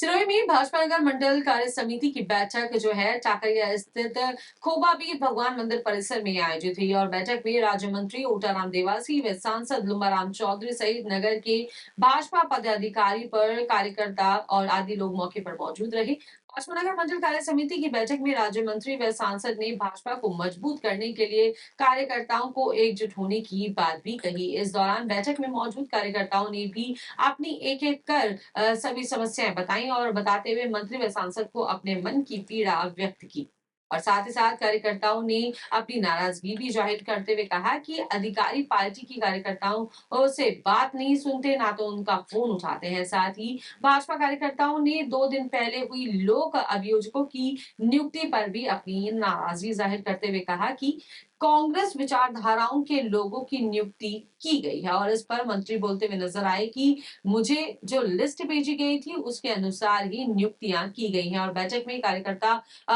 सिरोही में भाजपा नगर मंडल कार्य समिति की बैठक जो है टाकरिया स्थित खोबाबीर भगवान मंदिर परिसर में आयोजित हुई और बैठक में राज्य मंत्री ओटाराम देवासी व सांसद लुम्बाराम चौधरी सहित नगर के भाजपा पदाधिकारी पर कार्यकर्ता और आदि लोग मौके पर मौजूद रहे। भाजपा नगर मंडल कार्य समिति की बैठक में राज्य मंत्री व सांसद ने भाजपा को मजबूत करने के लिए कार्यकर्ताओं को एकजुट होने की बात भी कही। इस दौरान बैठक में मौजूद कार्यकर्ताओं ने भी अपनी एक एक कर सभी समस्याएं बताई और बताते हुए मंत्री व सांसद को अपने मन की पीड़ा व्यक्त की और साथ ही साथ कार्यकर्ताओं ने अपनी नाराजगी भी जाहिर करते हुए कहा कि अधिकारी पार्टी की कार्यकर्ताओं से बात नहीं सुनते, ना तो उनका फोन उठाते हैं। साथ ही भाजपा कार्यकर्ताओं ने 2 दिन पहले हुई लोक अभियोजकों की नियुक्ति पर भी अपनी नाराजगी जाहिर करते हुए कहा कि कांग्रेस विचारधाराओं के लोगों की नियुक्ति की गई है और इस पर मंत्री बोलते हुए नजर आए कि मुझे जो लिस्ट भेजी गई थी उसके अनुसार ही नियुक्तियां की गई हैं और बैठक में कार्यकर्ता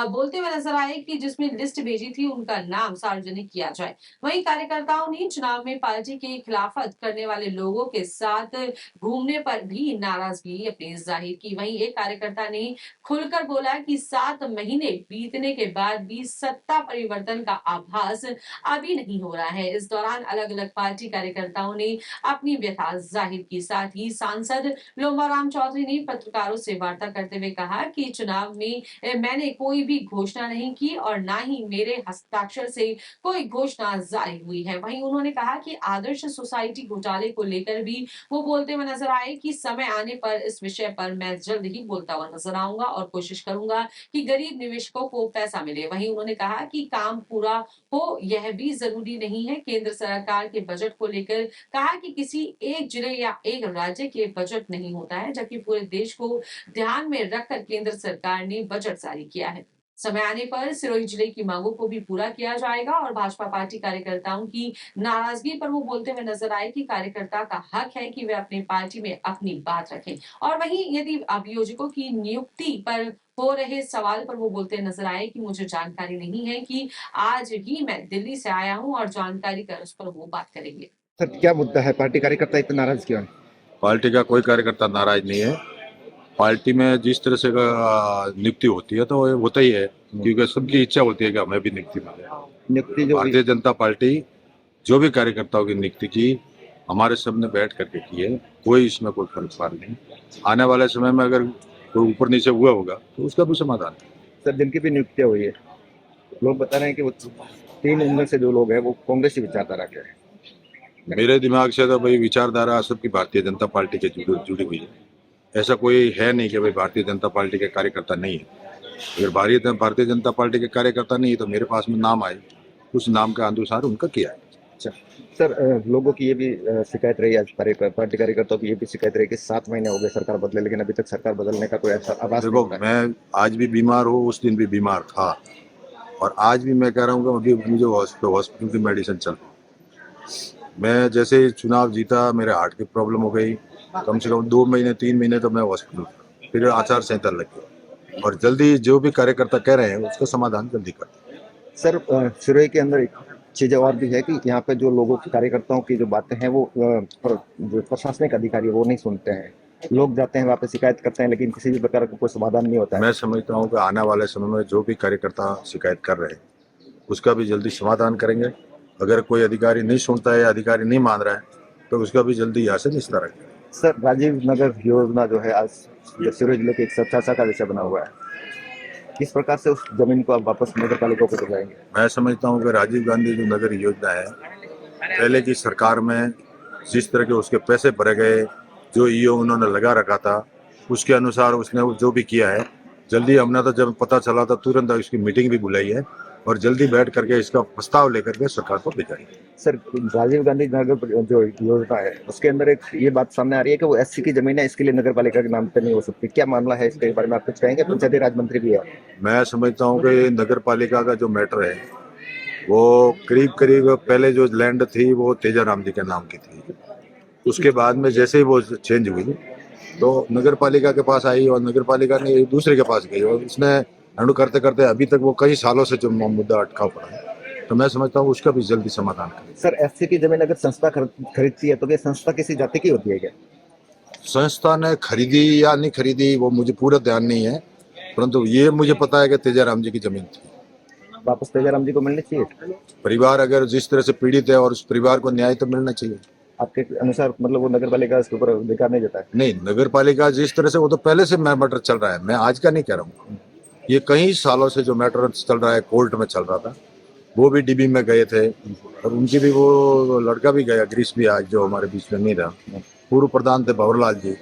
बोलते हुए नजर आए कि जिसमें लिस्ट भेजी थी उनका नाम सार्वजनिक किया जाए। वहीं कार्यकर्ताओं ने चुनाव में पार्टी के खिलाफत करने वाले लोगों के साथ घूमने पर भी नाराजगी अपनी जाहिर की। वहीं एक कार्यकर्ता ने खुलकर बोला कि 7 महीने बीतने के बाद भी सत्ता परिवर्तन का आभास अभी नहीं हो रहा है। इस दौरान अलग अलग पार्टी कार्यकर्ताओं ने अपनी व्यथा जाहिर की। साथ ही सांसद लोम्बाराम चौधरी ने पत्रकारों से वार्ता करते हुए कहा कि चुनाव में मैंने कोई भी घोषणा नहीं की और ना ही मेरे हस्ताक्षर से कोई घोषणा जारी हुई है। वहीं उन्होंने कहा कि आदर्श सोसाइटी घोटाले को लेकर भी वो बोलते हुए नजर आए कि समय आने पर इस विषय पर मैं जल्द ही बोलता हुआ नजर आऊंगा और कोशिश करूंगा कि गरीब निवेशकों को पैसा मिले। वहीं उन्होंने कहा कि काम पूरा हो यह भी जरूरी नहीं है। केंद्र सरकार के बजट को लेकर कहा कि किसी एक जिले या एक राज्य के बजट नहीं होता है, जबकि पूरे देश को ध्यान में रखकर केंद्र सरकार ने बजट जारी किया है। समय आने पर सिरोही जिले की मांगों को भी पूरा किया जाएगा और भाजपा पार्टी कार्यकर्ताओं की नाराजगी पर वो बोलते हुए नजर आए कि कार्यकर्ता का हक है कि वे अपनी पार्टी में अपनी बात रखें। और वहीं यदि अभियोजकों की नियुक्ति पर हो रहे सवाल पर वो बोलते नजर आए कि मुझे जानकारी नहीं है कि आज ही मैं दिल्ली से आया हूं और जानकारी कर उस पर वो बात करेंगे। सर, क्या मुद्दा है? पार्टी कार्यकर्ता इतना नाराज क्यों है? पार्टी का कोई कार्यकर्ता नाराज नहीं है। पार्टी में जिस तरह से नियुक्ति होती है तो वो होता ही है, क्योंकि सबकी इच्छा होती है कि हमें भी नियुक्ति मिले। नियुक्ति जो भारतीय जनता पार्टी जो भी कार्यकर्ताओं की नियुक्ति की हमारे सबने बैठ करके की है, कोई इसमें कोई फर्क नहीं। आने वाले समय में अगर कोई ऊपर नीचे हुआ होगा तो उसका भी समाधान है। सर, जिनकी भी नियुक्तियां हुई है, लोग बता रहे हैं कि वो 3 उनमें से जो लोग हैं वो कांग्रेस की विचारधारा के हैं। मेरे दिमाग से तो भाई विचारधारा सबकी भारतीय जनता पार्टी के जुड़ी हुई है। ऐसा कोई है नहीं कि भाई भारतीय जनता पार्टी के कार्यकर्ता नहीं है। अगर भारतीय जनता पार्टी के कार्यकर्ता नहीं है तो मेरे पास में नाम आए, उस नाम के अनुसार उनका किया है। अच्छा सर, लोगों की ये भी शिकायत रही, आज पार्टी कार्यकर्ताओं की ये भी शिकायत रही कि 7 महीने हो गए सरकार बदले, लेकिन अभी तक सरकार बदलने का कोई ऐसा आवाज नहीं देखो, हो रहा है। मैं आज भी बीमार हूँ, उस दिन भी बीमार था और आज भी मैं कह रहा हूँ कि अभी मुझे हॉस्पिटल की मेडिसिन चल रही। मैं जैसे ही चुनाव जीता मेरे हार्ट की प्रॉब्लम हो गई, कम से कम 2 महीने 3 महीने तो मैं हॉस्पिटल था। फिर आचार संहिता लग गई और जल्दी जो भी कार्यकर्ता कह रहे हैं उसका समाधान जल्दी कर। सर, सिरोही के अंदर एक चीज़ और भी है कि यहाँ पे जो लोगों की कार्यकर्ताओं की जो बातें हैं वो जो प्रशासनिक अधिकारी वो नहीं सुनते हैं। लोग जाते हैं वहाँ पे शिकायत करते हैं, लेकिन किसी भी प्रकार का कोई समाधान नहीं होता है। मैं समझता हूँ कि आने वाले समय में जो भी कार्यकर्ता शिकायत कर रहे हैं उसका भी जल्दी समाधान करेंगे। अगर कोई अधिकारी नहीं सुनता है या अधिकारी नहीं मान रहा है तो उसका भी जल्दी यहाँ से निस्तारण करेंगे। सर, राजीव नगर योजना जो है आज सिरोही जिले के एक चर्चा का विषय बना हुआ है, किस प्रकार से उस जमीन को आप वापस नगर पालिका को दिलाएंगे? मैं समझता हूँ कि राजीव गांधी जो नगर योजना है, पहले की सरकार में जिस तरह के उसके पैसे भरे गए, जो ईओ उन्होंने लगा रखा था उसके अनुसार उसने जो भी किया है, जल्दी हमने तो जब पता चला था तुरंत उसकी मीटिंग भी बुलाई है और जल्दी बैठ करके इसका प्रस्ताव लेकर के सरकार को भेजाएंगे। सर, राजीव गांधी नगर जो योजना है उसके अंदर एक ये बात सामने आ रही है कि वो एससी की जमीन है, इसके लिए नगर पालिका के नाम पे नहीं हो सकती। क्या मामला है इसके बारे में आप कुछ कहेंगे? पंचायती राज मंत्री भी है। मैं समझता हूँ कि नगर पालिका का जो मैटर है वो करीब करीब पहले जो लैंड थी वो तेजाराम जी के नाम की थी। उसके बाद में जैसे ही वो चेंज हुई तो नगर पालिका के पास आई और नगर पालिका ने एक दूसरे के पास गई और उसने अनु करते करते अभी तक वो कई सालों से जो मुद्दा अटका पड़ा है, तो मैं समझता हूँ उसका भी जल्दी समाधान करें। सर, एससी की जमीन अगर संस्था खरीदती है तो ये संस्था किसी जाति की होती है क्या? संस्था ने खरीदी या नहीं खरीदी वो मुझे पूरा ध्यान नहीं है, परंतु ये मुझे पता है कि तेजाराम जी की जमीन थी। वापस तेजाराम जी को मिलनी चाहिए। परिवार अगर जिस तरह से पीड़ित है और उस परिवार को न्याय तो मिलना चाहिए। आपके अनुसार मतलब वो नगर पालिका इसके ऊपर अधिकार नहीं देता है? नहीं, नगर पालिका जिस तरह से, वो तो पहले से मैटर चल रहा है, मैं आज का नहीं कह रहा हूँ। ये कई सालों से जो मैटर चल रहा है, कोर्ट में चल रहा था। वो भी डीबी में गए थे और उनकी भी, वो लड़का भी गया, ग्रीस भी, आज जो हमारे बीच में नहीं रहा, पूर्व प्रधान थे भंवरलाल जी,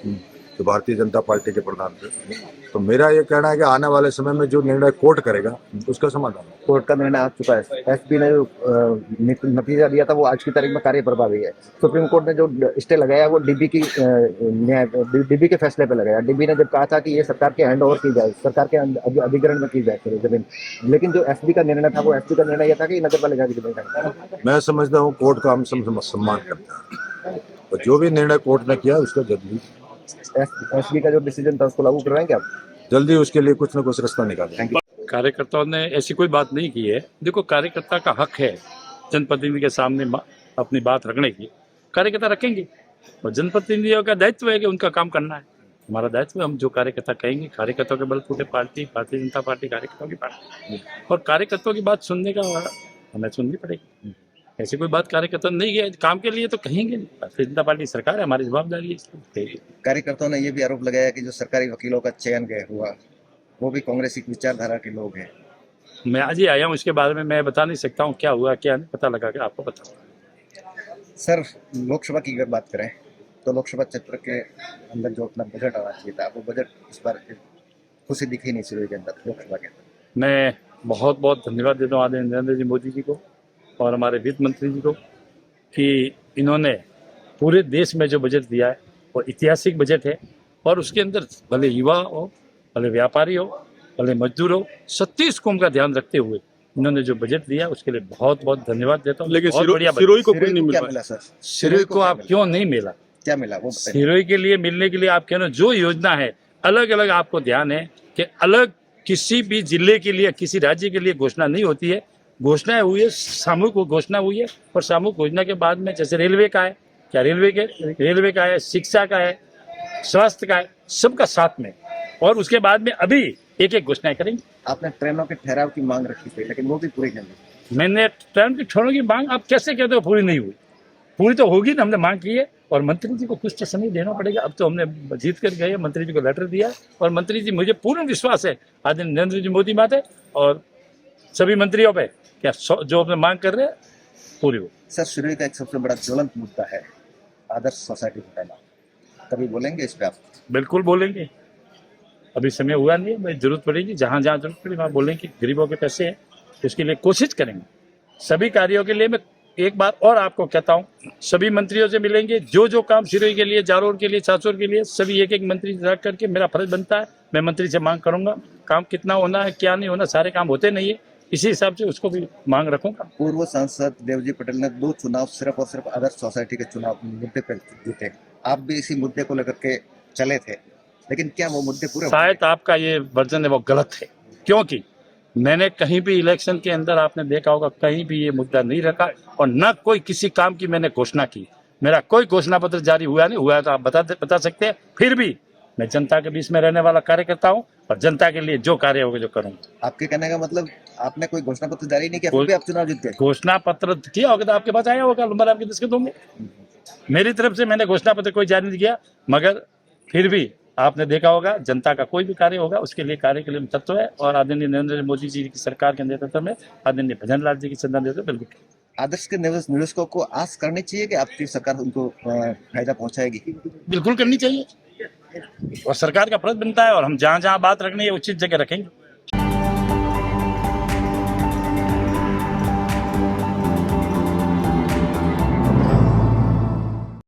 जो भारतीय जनता पार्टी के प्रधान थे। तो मेरा ये कहना है कि आने वाले समय में जो निर्णय कोर्ट करेगा उसका समाधान। कोर्ट का निर्णय आ चुका है। एसपी ने जो नतीजा दिया था वो आज की तारीख में कार्य प्रभावी है। सुप्रीम कोर्ट ने जो स्टे लगाया वो डीबी के फैसले पे लगाया। डीबी ने जब कहा था कि ये सरकार के हैंड ओवर की जाए, सरकार के अधिग्रहण में की जाए फिर जमीन, लेकिन जो एसपी का निर्णय था वो एसपी का निर्णय यह था कि नगर पालिका की जमीन है। मैं समझता हूँ कोर्ट का हम सम्मान करते हैं और जो भी निर्णय कोर्ट ने किया उसका जल्दी एसपी का जो डिसीजन था उसको लागू करवाएंगे आप? जल्दी उसके लिए कुछ न कुछ रास्ता निकालें। कार्यकर्ताओं ने ऐसी कोई बात नहीं की है। देखो, कार्यकर्ता का हक है जनप्रतिनिधि के सामने अपनी बात रखने की, कार्यकर्ता रखेंगे और जनप्रतिनिधियों का दायित्व है कि उनका काम करना है। हमारा दायित्व है, हम जो कार्यकर्ता कहेंगे, कार्यकर्ताओं के बलबूते पार्टी, भारतीय जनता पार्टी कार्यकर्ताओं की पार्टी, और कार्यकर्ताओं की बात सुनने का हमें सुननी पड़ेगी। ऐसी कोई बात कार्यकर्ता नहीं है, काम के लिए तो कहेंगे नहीं। भारतीय जनता पार्टी सरकार है, हमारी जवाबदारी है इसलिए। कार्यकर्ताओं ने ये भी आरोप लगाया कि जो सरकारी वकीलों का चयन हुआ वो भी कांग्रेसी विचारधारा के लोग हैं। मैं आज ही आया हूँ, इसके बारे में मैं बता नहीं सकता हूँ क्या हुआ क्या नहीं, पता लगा के आपको बताऊँ। सर, लोकसभा की अगर बात करें तो लोकसभा क्षेत्र के अंदर जो अपना बजट आना चाहिए था, वो बजट इस बार खुशी दिखी नहीं शुरू के अंदर, लोकसभा के अंदर। मैं बहुत बहुत धन्यवाद देता हूँ आदरणीय नरेंद्र जी मोदी जी को और हमारे वित्त मंत्री जी को कि इन्होंने पूरे देश में जो बजट दिया है वो ऐतिहासिक बजट है, और उसके अंदर भले युवा हो, भले व्यापारी हो, भले मजदूर हो, 36 कौम का ध्यान रखते हुए इन्होंने जो बजट दिया उसके लिए बहुत बहुत धन्यवाद देता हूँ। लेकिन बहुत बढ़िया बजट। सिरोही को कुछ नहीं मिला मिला सर? सिरोही को आप क्यों नहीं मिला? क्या मिला वो बताइए। सिरोही के लिए मिलने के लिए आप कह रहे हो, जो योजना है अलग अलग आपको ध्यान है कि अलग किसी भी जिले के लिए, किसी राज्य के लिए घोषणा नहीं होती है। घोषणा हुई है, सामूहिक घोषणा हुई है, और सामूहिक घोषणा के बाद में जैसे रेलवे का है, क्या रेलवे का है, शिक्षा का है, स्वास्थ्य का है, सबका साथ में, और उसके बाद में अभी एक एक घोषणाएं करेंगे। आपने ट्रेनों के ठहराव की मांग रखी थी लेकिन वो भी पूरी नहीं हुई। मैंने ट्रेन की ठहराव की मांग, आप कैसे कहते हो पूरी नहीं हुई? पूरी तो होगी ना, हमने मांग की है और मंत्री जी को कुछ तो समय देना पड़ेगा। अब तो हमने जीत कर गए, मंत्री जी को लेटर दिया और मंत्री जी, मुझे पूर्ण विश्वास है आदरणीय नरेंद्र जी मोदी बात है और सभी मंत्रियों पे क्या जो अपने मांग कर रहे हैं पूरी हो। सर, शुरू का एक सबसे बड़ा ज्वलंत मुद्दा है आदर्श सोसाइटी घोटाला, कभी बोलेंगे इस पे आप? बिल्कुल बोलेंगे, अभी समय हुआ नहीं है, मैं जरूरत पड़ेगी, जहाँ जहाँ जरूरत पड़ेगी वहाँ बोलेंगे। गरीबों के पैसे हैं, उसके लिए कोशिश करेंगे। सभी कार्यों के लिए मैं एक बार और आपको कहता हूँ, सभी मंत्रियों से मिलेंगे, जो जो काम सिरोही के लिए, जालोर के लिए, सासोर के लिए, सभी एक एक मंत्री रख करके मेरा फर्ज बनता है, मैं मंत्री से मांग करूंगा। काम कितना होना है, क्या नहीं होना, सारे काम होते नहीं है, इसी हिसाब से उसको भी मांग रखूंगा। पूर्व सांसद देवजी पटेल ने 2 चुनाव सिर्फ और सिर्फ आदर्श सोसाइटी के चुनाव मुद्दे पर जीते। आप भी इसी मुद्दे को लेकर के चले थे, लेकिन क्या वो मुद्दे पूरे? शायद आपका ये वर्जन है वो गलत है, क्योंकि मैंने कहीं भी इलेक्शन के अंदर आपने देखा होगा कहीं भी ये मुद्दा नहीं रखा और न कोई किसी काम की मैंने घोषणा की। मेरा कोई घोषणा पत्र जारी हुआ नहीं, हुआ है तो आप बता सकते हैं। फिर भी मैं जनता के बीच में रहने वाला कार्यकर्ता हूँ और जनता के लिए जो कार्य होगा जो करूँगा। आपके कहने का मतलब आपने कोई घोषणा पत्र जारी नहीं किया, फिर भी आप चुनाव जीत गए? घोषणा पत्र किया होगा तो आपके पास आया होगा, नंबर आपके दस्तखत होंगे। मेरी तरफ से मैंने घोषणा पत्र कोई जारी नहीं किया, मगर फिर भी आपने देखा होगा जनता का कोई भी कार्य होगा उसके लिए कार्य के लिए तत्व है, और आदरणीय नरेंद्र मोदी जी की सरकार के नेतृत्व में आदरणीय भजन लाल जी की चिंता देते बिल्कुल। आदर्श के निवेशकों को आस करनी चाहिए कि आपकी सरकार उनको फायदा पहुंचाएगी? बिल्कुल करनी चाहिए और सरकार का फर्ज बनता है, और हम जहाँ जहाँ बात रखनी है उचित जगह रखेंगे।